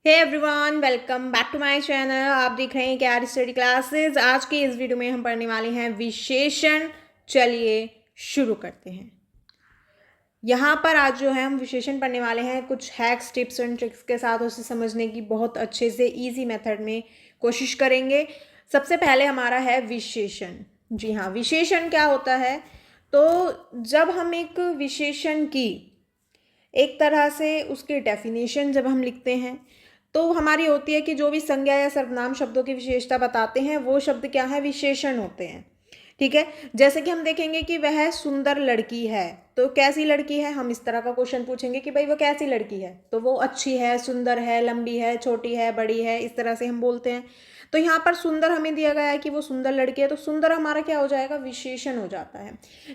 Hey everyone, welcome back to my channel. आप देख रहे हैं कैर स्टडी क्लासेस। आज की इस वीडियो में हम पढ़ने वाले हैं विशेषण। चलिए शुरू करते हैं। यहाँ पर आज जो है हम विशेषण पढ़ने वाले हैं कुछ हैक्स, टिप्स एंड ट्रिक्स के साथ उसे समझने की बहुत अच्छे से इजी मेथड में कोशिश करेंगे। सबसे पहले हमारा है विशेषण। जी हाँ, विशेषण क्या होता है? तो जब हम एक विशेषण की एक तरह से उसकी डेफिनेशन जब हम लिखते हैं तो हमारी होती है कि जो भी संज्ञा या सर्वनाम शब्दों की विशेषता बताते हैं वो शब्द क्या है? विशेषण होते हैं। ठीक है, जैसे कि हम देखेंगे कि वह सुंदर लड़की है, तो कैसी लड़की है? हम इस तरह का क्वेश्चन पूछेंगे कि भाई वो कैसी लड़की है, तो वो अच्छी है, सुंदर है, लंबी है, छोटी है, बड़ी है, इस तरह से हम बोलते हैं। तो यहाँ पर सुंदर हमें दिया गया है कि वो सुंदर लड़की है, तो सुंदर हमारा क्या हो जाएगा? विशेषण हो जाता है।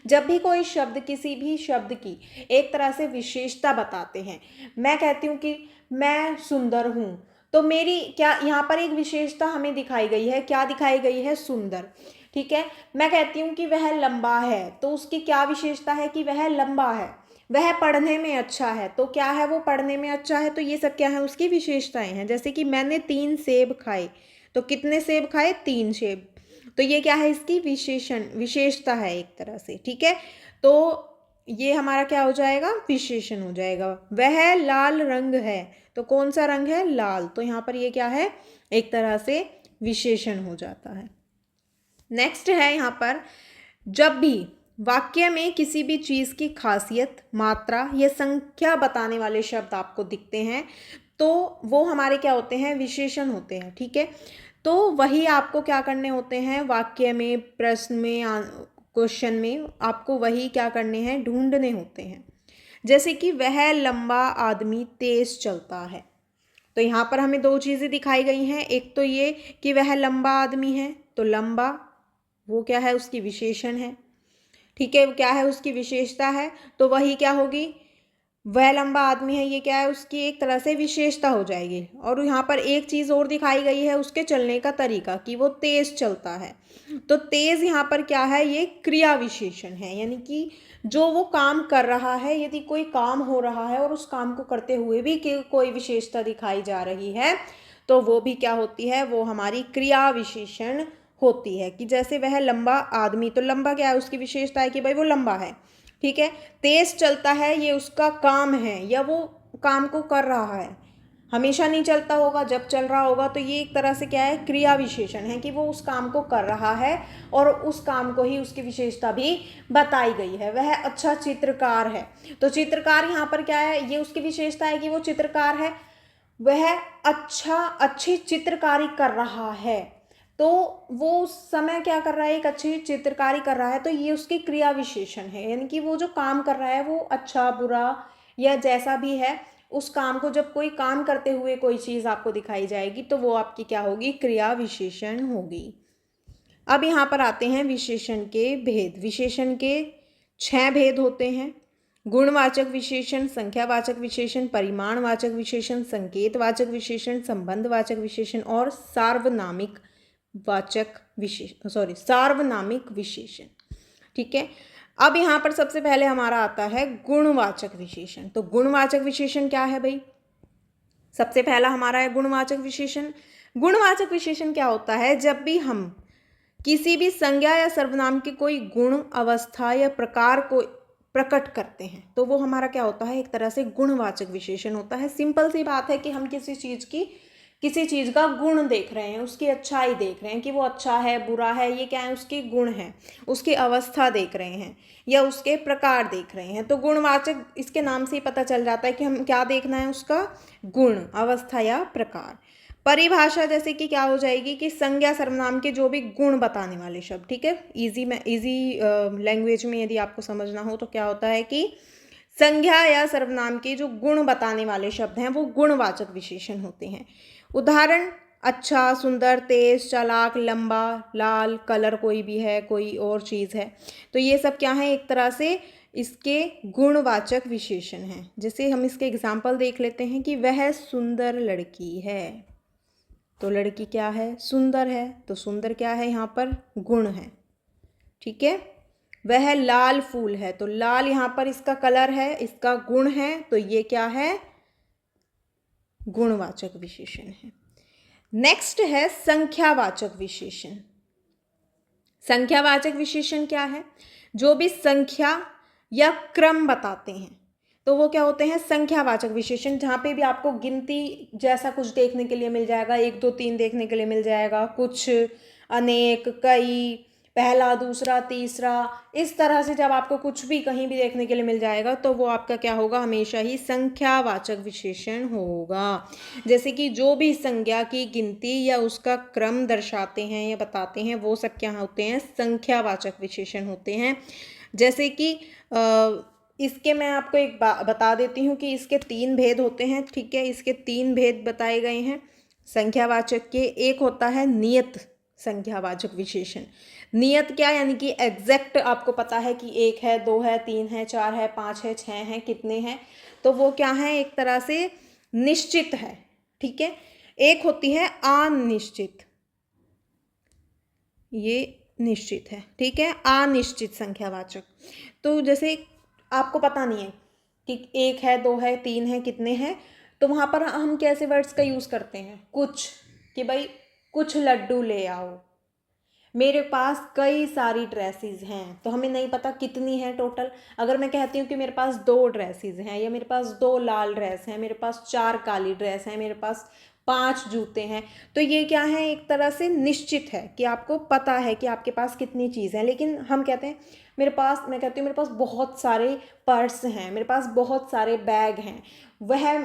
जब भी कोई शब्द किसी भी शब्द की एक तरह से विशेषता बताते हैं, मैं कहती हूँ कि मैं सुंदर हूँ, तो मेरी क्या यहाँ पर एक विशेषता हमें दिखाई गई है? क्या दिखाई गई है? सुंदर। ठीक है, मैं कहती हूँ कि वह लंबा है, तो उसकी क्या विशेषता है? कि वह लंबा है। वह पढ़ने में अच्छा है, तो क्या है? वो पढ़ने में अच्छा है। तो ये सब क्या है? उसकी विशेषताएं हैं। जैसे कि मैंने 3 सेब खाए, तो कितने सेब खाए? 3 सेब। तो ये क्या है? इसकी विशेषता है एक तरह से। ठीक है, तो ये हमारा क्या हो जाएगा? विशेषण हो जाएगा। वह लाल रंग है, तो कौन सा रंग है? लाल। तो यहाँ पर ये क्या है? एक तरह से विशेषण हो जाता है। नेक्स्ट है यहाँ पर, जब भी वाक्य में किसी भी चीज़ की खासियत, मात्रा या संख्या बताने वाले शब्द आपको दिखते हैं तो वो हमारे क्या होते हैं? विशेषण होते हैं। ठीक है, तो वही आपको क्या करने होते हैं? वाक्य में, प्रश्न में, क्वेश्चन में आपको वही क्या करने हैं? ढूंढने होते हैं। जैसे कि वह लंबा आदमी तेज चलता है, तो यहाँ पर हमें 2 चीज़ें दिखाई गई हैं। एक तो ये कि वह लंबा आदमी है, तो लंबा वो क्या है? उसकी विशेषण है। ठीक है, क्या है? उसकी विशेषता है। तो वही क्या होगी? वह लंबा आदमी है, ये क्या है? उसकी एक तरह से विशेषता हो जाएगी। और यहाँ पर एक चीज़ और दिखाई गई है, उसके चलने का तरीका, कि वो तेज चलता है। तो तेज यहाँ पर क्या है? ये क्रिया विशेषण है, यानी कि जो वो काम कर रहा है, यदि कोई काम हो रहा है और उस काम को करते हुए भी कोई विशेषता दिखाई जा रही है, तो वो भी क्या होती है? वो हमारी क्रिया विशेषण होती है। कि जैसे वह लंबा आदमी, तो लंबा क्या है? उसकी विशेषता है कि भाई वो लंबा है। ठीक है, तेज चलता है, ये उसका काम है या वो काम को कर रहा है। हमेशा नहीं चलता होगा, जब चल रहा होगा, तो ये एक तरह से क्या है? क्रिया विशेषण है कि वो उस काम को कर रहा है और उस काम को ही उसकी विशेषता भी बताई गई है। वह अच्छा चित्रकार है, तो चित्रकार यहाँ पर क्या है? ये उसकी विशेषता है कि वो चित्रकार है। वह अच्छी चित्रकारी कर रहा है, तो वो उस समय क्या कर रहा है? एक अच्छी चित्रकारी कर रहा है, तो ये उसकी क्रिया विशेषण है। यानी कि वो जो काम कर रहा है वो अच्छा, बुरा या जैसा भी है, उस काम को जब कोई काम करते हुए कोई चीज़ आपको दिखाई जाएगी तो वो आपकी क्या होगी? क्रिया विशेषण होगी। अब यहाँ पर आते हैं विशेषण के भेद। विशेषण के 6 भेद होते हैं। गुणवाचक विशेषण, संख्यावाचक विशेषण, परिमाणवाचक विशेषण, संकेतवाचक विशेषण, संबंधवाचक विशेषण और सार्वनामिक विशेषण। ठीक है, अब यहाँ पर सबसे पहले हमारा आता है गुणवाचक विशेषण। तो गुणवाचक विशेषण क्या है भाई? सबसे पहला हमारा है गुणवाचक विशेषण। गुणवाचक विशेषण क्या होता है? जब भी हम किसी भी संज्ञा या सर्वनाम की कोई गुण, अवस्था या प्रकार को प्रकट करते हैं तो वो हमारा क्या होता है? एक तरह से गुणवाचक विशेषण होता है। सिंपल सी बात है कि हम किसी चीज़ का गुण देख रहे हैं, उसकी अच्छाई देख रहे हैं कि वो अच्छा है, बुरा है, ये क्या है? उसके गुण हैं। उसकी अवस्था देख रहे हैं या उसके प्रकार देख रहे हैं। तो गुणवाचक, इसके नाम से ही पता चल जाता है कि हम क्या देखना है? उसका गुण, अवस्था या प्रकार। परिभाषा जैसे कि क्या हो जाएगी? कि संज्ञा सर्वनाम के जो भी गुण बताने वाले शब्द। ठीक है, इजी लैंग्वेज में यदि आपको समझना हो तो क्या होता है कि संज्ञा या सर्वनाम के जो गुण बताने वाले शब्द हैं वो गुणवाचक विशेषण होते हैं। उदाहरण: अच्छा, सुंदर, तेज, चालाक, लंबा, लाल, कलर कोई भी है, कोई और चीज़ है, तो ये सब क्या है? एक तरह से इसके गुणवाचक विशेषण हैं। जैसे हम इसके एग्जाम्पल देख लेते हैं कि वह सुंदर लड़की है, तो लड़की क्या है? सुंदर है, तो सुंदर क्या है? यहाँ पर गुण है। ठीक है, वह लाल फूल है, तो लाल यहाँ पर इसका कलर है, इसका गुण है, तो ये क्या है? गुणवाचक विशेषण है। नेक्स्ट है संख्यावाचक विशेषण। संख्यावाचक विशेषण क्या है? जो भी संख्या या क्रम बताते हैं तो वो क्या होते हैं? संख्यावाचक विशेषण। जहाँ पे भी आपको गिनती जैसा कुछ देखने के लिए मिल जाएगा, 1 2 3 देखने के लिए मिल जाएगा, कुछ, अनेक, कई, पहला, दूसरा, तीसरा, इस तरह से जब आपको कुछ भी कहीं भी देखने के लिए मिल जाएगा तो वो आपका क्या होगा? हमेशा ही संख्यावाचक विशेषण होगा। जैसे कि जो भी संज्ञा की गिनती या उसका क्रम दर्शाते हैं या बताते हैं वो सब क्या होते हैं? संख्यावाचक विशेषण होते हैं। जैसे कि इसके मैं आपको एक बता देती हूँ कि इसके 3 भेद होते हैं। ठीक है, इसके 3 भेद बताए गए हैं संख्यावाचक के। एक होता है नियत संख्यावाचक विशेषण। नियत क्या? यानी कि एग्जैक्ट आपको पता है कि 1 है, 2 है, 3 है, 4 है, 5 है, 6 है, कितने हैं, तो वो क्या है? एक तरह से निश्चित है। ठीक है। एक होती है अनिश्चित, ये निश्चित है। ठीक है, अनिश्चित संख्यावाचक। तो जैसे आपको पता नहीं है कि 1 है, 2 है, 3 है, कितने हैं, तो वहाँ पर हम कैसे वर्ड्स का यूज़ करते हैं? कुछ, कि भाई कुछ लड्डू ले आओ। मेरे पास कई सारी ड्रेसेस हैं, तो हमें नहीं पता कितनी है टोटल। अगर मैं कहती हूँ कि मेरे पास 2 ड्रेसेस हैं, या मेरे पास 2 लाल ड्रेस हैं, मेरे पास 4 काली ड्रेस हैं, मेरे पास 5 जूते हैं, तो ये क्या है? एक तरह से निश्चित है कि आपको पता है कि आपके पास कितनी चीज़ है। लेकिन हम कहते हैं मैं कहती हूँ मेरे पास बहुत सारे पर्स हैं, मेरे पास बहुत सारे बैग हैं, वह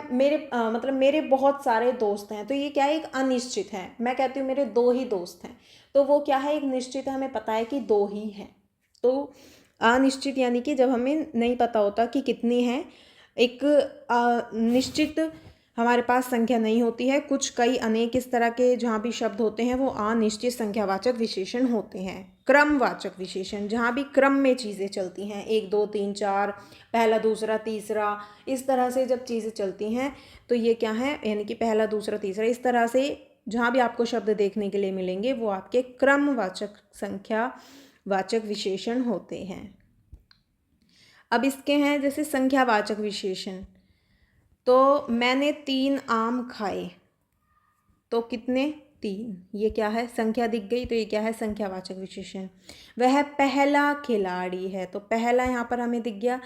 मतलब मेरे बहुत सारे दोस्त हैं, तो ये क्या है? एक अनिश्चित है। मैं कहती हूँ मेरे 2 ही दोस्त हैं, तो वो क्या है? एक निश्चित है, हमें पता है कि 2 ही हैं। तो अनिश्चित यानी कि जब हमें नहीं पता होता कि कितनी है, एक निश्चित हमारे पास संख्या नहीं होती है। कुछ, कई, अनेक, इस तरह के जहाँ भी शब्द होते हैं वो अनिश्चित संख्यावाचक विशेषण होते हैं। क्रमवाचक विशेषण, जहाँ भी क्रम में चीज़ें चलती हैं, 1 2 3 4, पहला, दूसरा, तीसरा, इस तरह से जब चीज़ें चलती हैं तो ये क्या है? यानी कि पहला, दूसरा, तीसरा, इस तरह से जहाँ भी आपको शब्द देखने के लिए मिलेंगे वो आपके क्रमवाचक संख्यावाचक विशेषण होते हैं। अब इसके हैं जैसे संख्यावाचक विशेषण। तो मैंने 3 आम खाए, तो कितने? 3। ये क्या है? संख्या दिख गई, तो ये क्या है? संख्यावाचक विशेषण। वह पहला खिलाड़ी है, तो पहला यहाँ पर हमें दिख गया।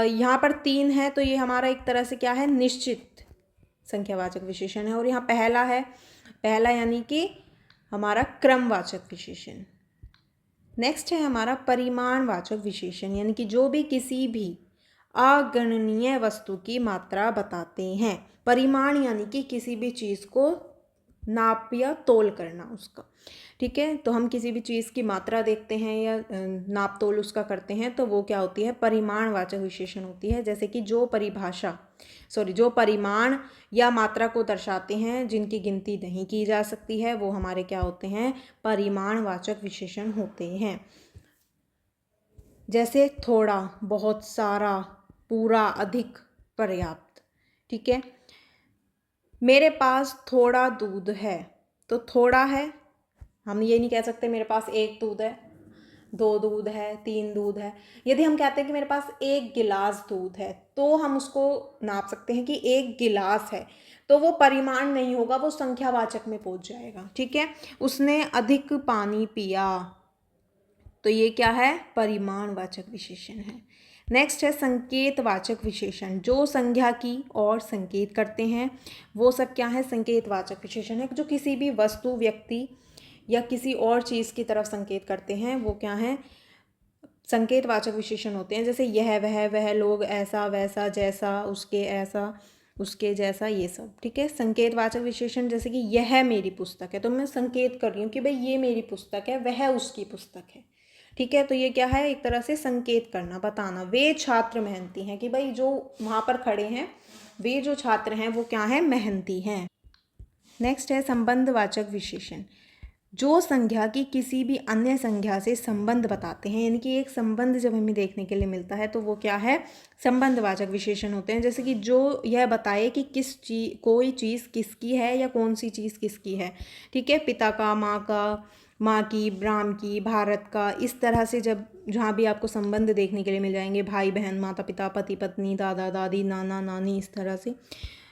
यहाँ पर 3 है, तो ये हमारा एक तरह से क्या है? निश्चित संख्यावाचक विशेषण है। और यहाँ पहला है, पहला यानी कि हमारा क्रमवाचक विशेषण। नेक्स्ट है हमारा परिमाणवाचक विशेषण, यानी कि जो भी किसी भी अगणनीय वस्तु की मात्रा बताते हैं। परिमाण यानी कि किसी भी चीज़ को नाप या तोल करना उसका। ठीक है, तो हम किसी भी चीज़ की मात्रा देखते हैं या नाप तोल उसका करते हैं तो वो क्या होती है? परिमाणवाचक विशेषण होती है। जैसे कि जो परिमाण या मात्रा को दर्शाते हैं जिनकी गिनती नहीं की जा सकती है वो हमारे क्या होते हैं? परिमाणवाचक विशेषण होते हैं। जैसे थोड़ा, बहुत सारा, पूरा, अधिक, पर्याप्त। ठीक है, मेरे पास थोड़ा दूध है, तो थोड़ा है, हम ये नहीं कह सकते मेरे पास 1 दूध है, 2 दूध है, 3 दूध है। यदि हम कहते हैं कि मेरे पास 1 गिलास दूध है तो हम उसको नाप सकते हैं कि 1 गिलास है, तो वो परिमाण नहीं होगा, वो संख्यावाचक में पहुंच जाएगा। ठीक है, उसने अधिक पानी पिया, तो ये क्या है? परिमाणवाचक विशेषण है। नेक्स्ट है संकेतवाचक विशेषण। जो संज्ञा की और संकेत करते हैं वो सब क्या है? संकेतवाचक विशेषण है। जो किसी भी वस्तु, व्यक्ति या किसी और चीज़ की तरफ संकेत करते हैं वो क्या है? संकेतवाचक विशेषण होते हैं। जैसे यह, वह लोग, ऐसा, वैसा, जैसा, उसके, ऐसा, उसके जैसा, ये सब। ठीक है, संकेतवाचक विशेषण जैसे कि यह मेरी पुस्तक है, तो मैं संकेत कर रही हूँ कि भाई ये मेरी पुस्तक है, वह उसकी पुस्तक है। ठीक है, तो ये क्या है? एक तरह से संकेत करना, बताना। वे छात्र मेहनती हैं, कि भाई जो वहाँ पर खड़े हैं वे जो छात्र हैं वो क्या है? मेहनती हैं। नेक्स्ट है संबंधवाचक विशेषण। जो संज्ञा की किसी भी अन्य संज्ञा से संबंध बताते हैं, यानी कि एक संबंध जब हमें देखने के लिए मिलता है तो वो क्या है? संबंधवाचक विशेषण होते हैं। जैसे कि जो यह बताए कि कोई चीज़ किसकी है या कौन सी चीज़ किसकी है। ठीक है, पिता का, माँ की, ब्राह्म की, भारत का, इस तरह से जब जहाँ भी आपको संबंध देखने के लिए मिल जाएंगे, भाई बहन, माता पिता, पति पत्नी, दादा दादी, नाना नानी, इस तरह से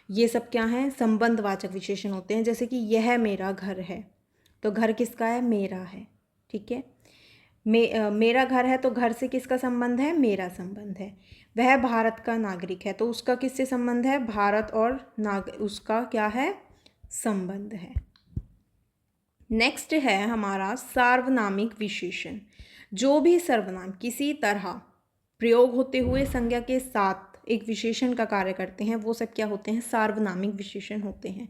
ये सब क्या हैं, संबंधवाचक विशेषण होते हैं। जैसे कि यह मेरा घर है, तो घर किसका है, मेरा है, ठीक है। मेरा घर है तो घर से किसका संबंध है, मेरा संबंध है। वह भारत का नागरिक है तो उसका किससे संबंध है, भारत और उसका क्या है, संबंध है। नेक्स्ट है हमारा सार्वनामिक विशेषण। जो भी सर्वनाम किसी तरह प्रयोग होते हुए संज्ञा के साथ एक विशेषण का कार्य करते हैं वो सब क्या होते हैं, सार्वनामिक विशेषण होते हैं।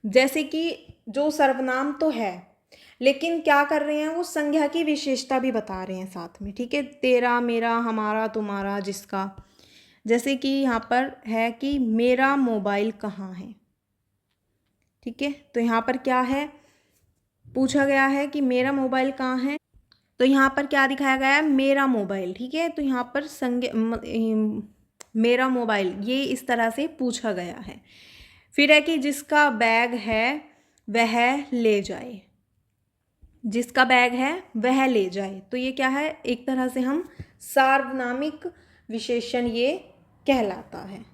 जैसे कि जो सर्वनाम तो है लेकिन क्या कर रहे हैं, वो संज्ञा की विशेषता भी बता रहे हैं साथ में, ठीक है। तेरा, मेरा, हमारा, तुम्हारा, जिसका। जैसे कि यहाँ पर है कि मेरा मोबाइल कहाँ है, ठीक है। तो यहाँ पर क्या है, पूछा गया है कि मेरा मोबाइल कहाँ है, तो यहाँ पर क्या दिखाया गया है, मेरा मोबाइल, ठीक है। तो यहाँ पर मेरा मोबाइल ये इस तरह से पूछा गया है। फिर है कि जिसका बैग है वह ले जाए, जिसका बैग है वह ले जाए, तो ये क्या है, एक तरह से हम सार्वनामिक विशेषण ये कहलाता है।